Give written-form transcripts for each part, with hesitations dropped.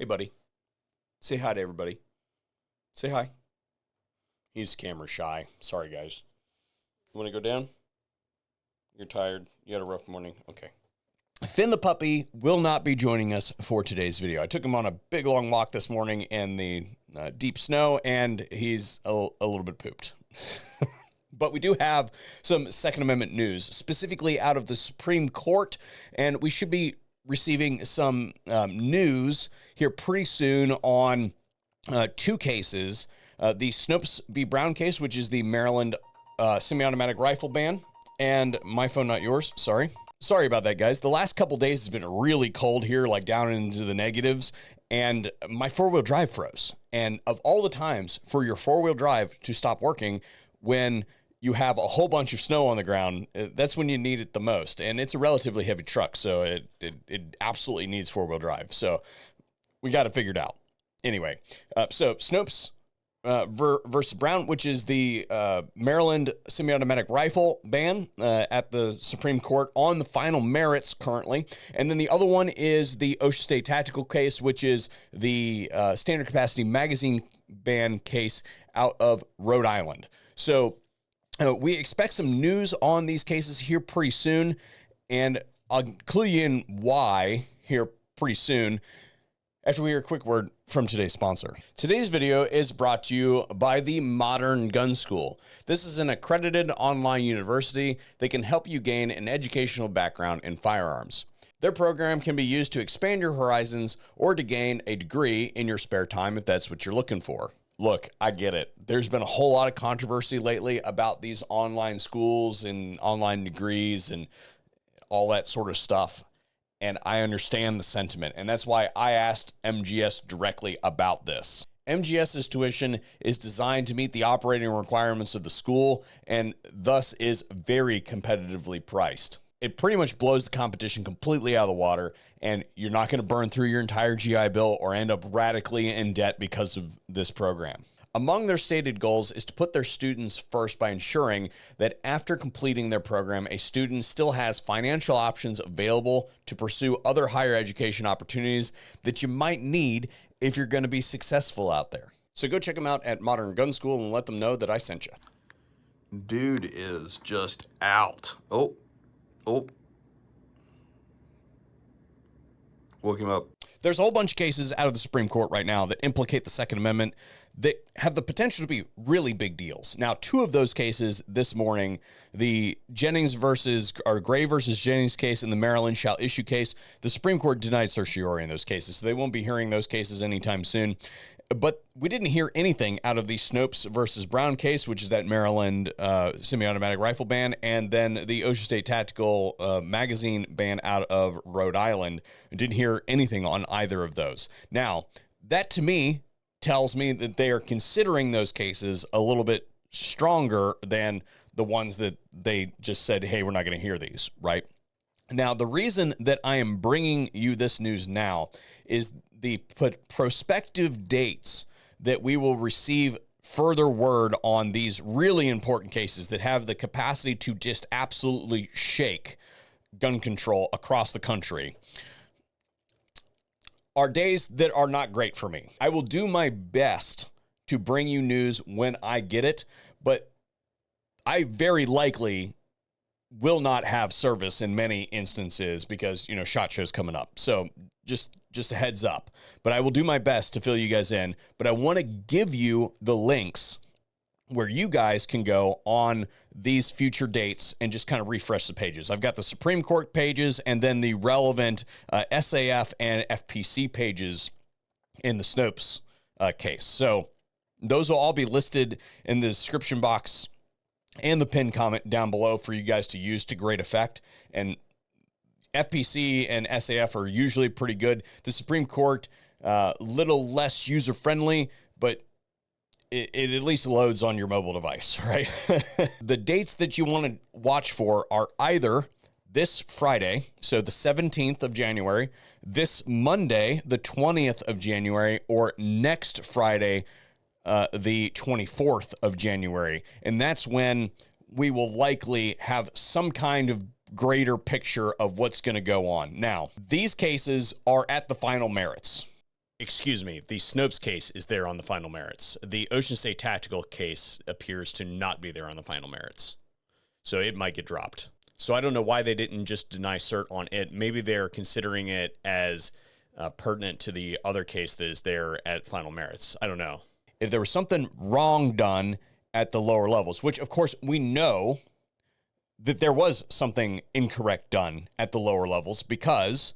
Hey, buddy. Say hi to everybody. Say hi. He's camera shy. Sorry, guys. You want to go down? You're tired. You had a rough morning. Okay. Finn the puppy will not be joining us for today's video. I took him on a big long walk this morning in the deep snow, and he's a little bit pooped. But we do have some Second Amendment news, specifically out of the Supreme Court, and we should be receiving some news here pretty soon on two cases. The Snopes v. Brown case, which is the Maryland semi-automatic rifle ban, and my phone, not yours, sorry. Sorry about that, guys. The last couple days has been really cold here, like down into the negatives, and my four-wheel drive froze. And of all the times for your four-wheel drive to stop working when you have a whole bunch of snow on the ground, that's when you need it the most. And it's a relatively heavy truck, so it absolutely needs four-wheel drive. So we got it figured out. Anyway, so Snopes versus Brown, which is the Maryland semi-automatic rifle ban at the Supreme Court on the final merits currently. And then the other one is the Ocean State tactical case, which is the standard capacity magazine ban case out of Rhode Island. So we expect some news on these cases here pretty soon, and I'll clue you in why here pretty soon after we hear a quick word from today's sponsor. Today's video is brought to you by the Modern Gun School. This is an accredited online university that can help you gain an educational background in firearms. Their program can be used to expand your horizons or to gain a degree in your spare time if that's what you're looking for. Look, I get it. There's been a whole lot of controversy lately about these online schools and online degrees and all that sort of stuff. And I understand the sentiment. And that's why I asked MGS directly about this. MGS's tuition is designed to meet the operating requirements of the school and thus is very competitively priced. It pretty much blows the competition completely out of the water, and you're not going to burn through your entire GI Bill or end up radically in debt because of this program. Among their stated goals is to put their students first by ensuring that after completing their program, a student still has financial options available to pursue other higher education opportunities that you might need if you're going to be successful out there. So go check them out at Modern Gun School and let them know that I sent you. Dude is just out. Oh. Woke him up. There's a whole bunch of cases out of the Supreme Court right now that implicate the Second Amendment that have the potential to be really big deals. Now, two of those cases this morning, the Gray versus Jennings case and the Maryland shall issue case, the Supreme Court denied certiorari in those cases, so they won't be hearing those cases anytime soon. But we didn't hear anything out of the Snopes versus Brown case, which is that Maryland semi-automatic rifle ban, and then the Ocean State tactical magazine ban out of Rhode Island. I didn't hear anything on either of those. Now, that to me tells me that they are considering those cases a little bit stronger than the ones that they just said, hey, we're not going to hear these, right? Now, the reason that I am bringing you this news now is the prospective dates that we will receive further word on these really important cases that have the capacity to just absolutely shake gun control across the country are days that are not great for me. I will do my best to bring you news when I get it, but I very likely will not have service in many instances because, SHOT Show's coming up. So just a heads up. But I will do my best to fill you guys in. But I want to give you the links where you guys can go on these future dates and just kind of refresh the pages. I've got the Supreme Court pages and then the relevant SAF and FPC pages in the Snopes case. So those will all be listed in the description box and the pinned comment down below for you guys to use to great effect. And FPC and SAF are usually pretty good. The Supreme Court, little less user-friendly, but it at least loads on your mobile device, right? The dates that you want to watch for are either this Friday, so the 17th of January, this Monday, the 20th of January, or next Friday, the 24th of January. And that's when we will likely have some kind of greater picture of what's going to go on. Now, these cases are at the final merits. excuse me, the Snopes case is there on the final merits. The Ocean State Tactical case appears to not be there on the final merits. So it might get dropped. So I don't know why they didn't just deny cert on it. Maybe they're considering it as pertinent to the other case that is there at final merits. I don't know. If there was something wrong done at the lower levels, which of course we know that there was something incorrect done at the lower levels, because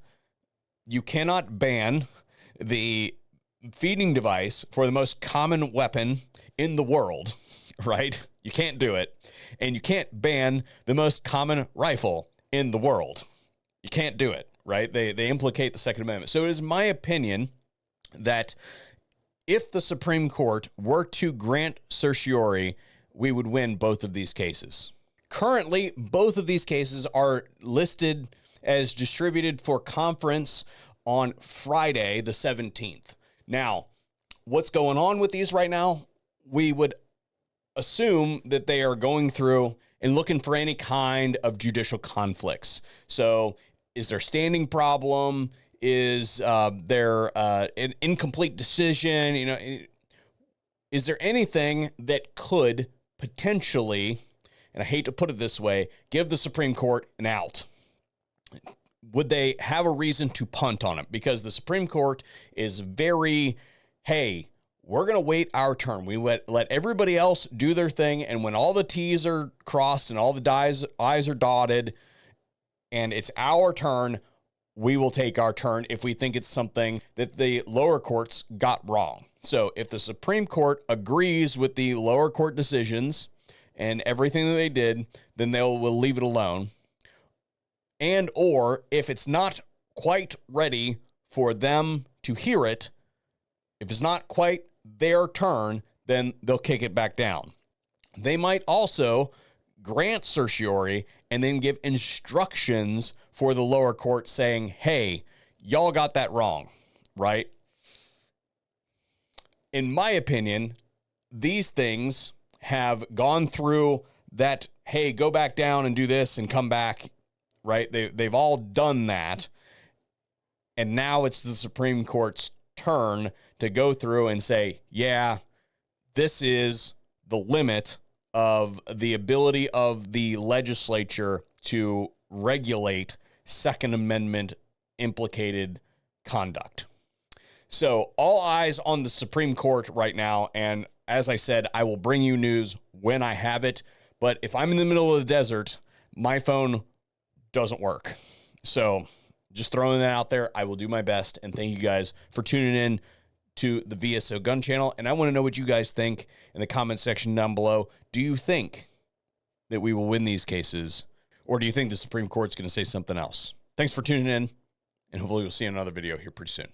you cannot ban the feeding device for the most common weapon in the world, right? You can't do it. And you can't ban the most common rifle in the world. You can't do it, right? They implicate the Second Amendment. So it is my opinion that if the Supreme Court were to grant certiorari, we would win both of these cases. Currently, both of these cases are listed as distributed for conference on Friday, the 17th. Now, what's going on with these right now? We would assume that they are going through and looking for any kind of judicial conflicts. So is there standing problem? Is there an incomplete decision? You know, is there anything that could potentially, and I hate to put it this way, give the Supreme Court an out? Would they have a reason to punt on it? Because the Supreme Court is very, hey, we're going to wait our turn. We let everybody else do their thing, and when all the T's are crossed and all the I's are dotted, and it's our turn, we will take our turn if we think it's something that the lower courts got wrong. So if the Supreme Court agrees with the lower court decisions and everything that they did, then will leave it alone. And or if it's not quite ready for them to hear it, if it's not quite their turn, then they'll kick it back down. They might also grant certiorari and then give instructions for the lower court saying, hey, y'all got that wrong, right? In my opinion, these things have gone through that, hey, go back down and do this and come back, right? They've all done that. And now it's the Supreme Court's turn to go through and say, yeah, this is the limit of the ability of the legislature to regulate Second Amendment implicated conduct. So all eyes on the Supreme Court right now. And as I said, I will bring you news when I have it. But if I'm in the middle of the desert, my phone doesn't work. So just throwing that out there, I will do my best. And thank you guys for tuning in to the VSO Gun Channel. And I want to know what you guys think in the comment section down below. Do you think that we will win these cases? Or do you think the Supreme Court's going to say something else? Thanks for tuning in. And hopefully we'll see you in another video here pretty soon.